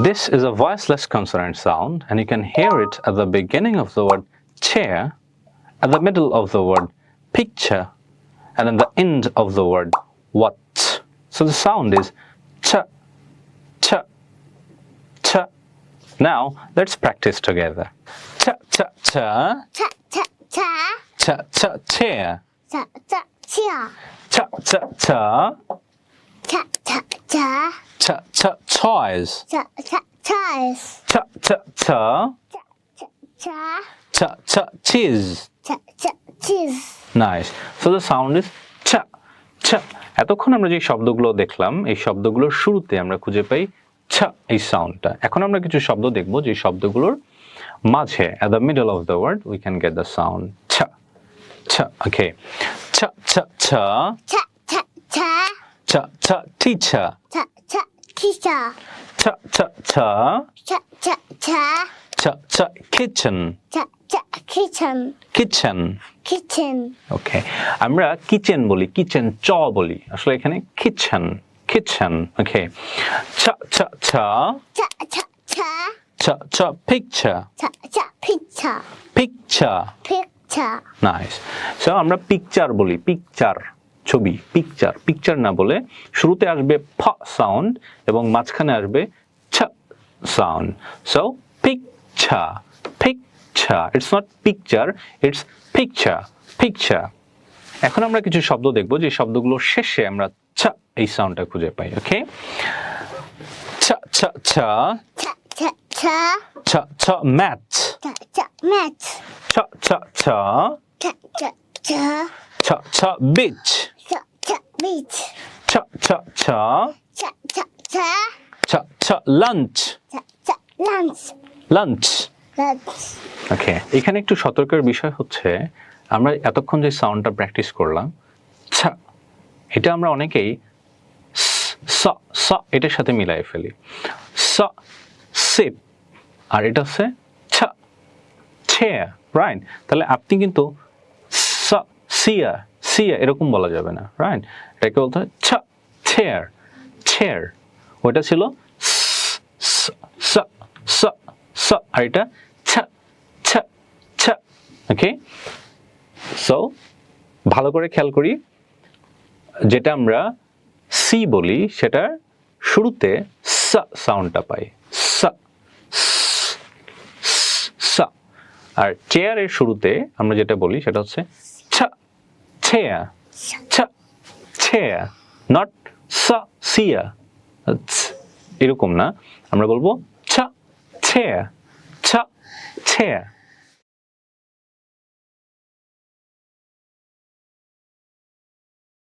This is a voiceless consonant sound, and you can hear it at the beginning of the word chair, at the middle of the word picture, and at the end of the word what. So the sound is ch, ch, ch. Now let's practice together. Ch, ch, ch, Cha cha cha. ch, ch, chair, Cha cha cha. ch, ch, ch, Cha cha cha. ch, ch, choice, Cha cha choice. ch, ch, ch, Cha cha cha. ch, ch, cheese. Cha cha cheese. Nice. So the sound is cha, cha. এতক্ষণ আমরা যে শব্দগুলো দেখলাম এই শব্দগুলোর শুরুতে আমরা খুঁজে পাই ছা এই সাউন্ডটা। এখন আমরা কিছু শব্দ দেখব যে শব্দগুলোর মাঝে at the middle of the word we can get the sound cha, cha. Okay. Cha, cha, cha, Cha cha cha. cha, cha, teacher, Cha cha teacher. cha, cha, cha, Cha cha cha. cha, cha, kitchen, Cha cha kitchen. kitchen. Kitchen. Okay. আমরা kitchen বলি, kitchen চ বলি, আসলে এখানে kitchen, kitchen. Okay. Cha, cha, cha, Cha cha cha. cha, cha, picture, Cha cha picture. picture. Picture. Nice. So আমরা picture বলি, picture ছবি, picture, picture না বলে শুরুতে আসবে ফ সাউন্ড এবং মাঝখানে আসবে ছ sound. So picture, picture. It's not picture, it's picture, picture. এখন আমরা কিছু শব্দ দেখব যে শব্দগুলোর শেষে আমরা ছ এই সাউন্ডটা খুঁজে পাই। ওকে, ছ ছ ছ Cha cha cha. ছ ছ ম্যাথ, Cha cha mat. ছ ছ ছ Cha cha cha. ছ ছ বিচ, Cha cha beach. ছ ছ ছ Cha cha cha. ছ ছ lunch, Cha cha lunch. Lunch. Lunch. ওকে, এখানে একটু সতর্কের বিষয় হচ্ছে আমরা এতক্ষণ যে সাউন্ডটা প্র্যাকটিস করলাম ছ, এটা আমরা অনেকেই স স এটার সাথে মিলাই ফেলি। স সিপ আর এটা হচ্ছে ছ ছেয়া, রাইট? তাহলে আপনি কিন্তু স সিয়া সিয়া এরকম বলা যাবে না, রাইট? এটাকে বলতে হয় ছ ছেয়ার, ছেয়ার। ওইটা ছিল স স স স আর এটা ছ ছ ছ। ওকে, সো ভালো করে খেয়াল করি, যেটা আমরা সি বলি সেটার শুরুতে স সাউন্ডটা পাই, স স। আর চেয়ারের শুরুতে আমরা যেটা বলি সেটা হচ্ছে ছ ছেয়া, ছ ছেয়া, নট স সিয়া, এরকম না, আমরা বলবো ছ ছেয়া, ছ ছেয়া।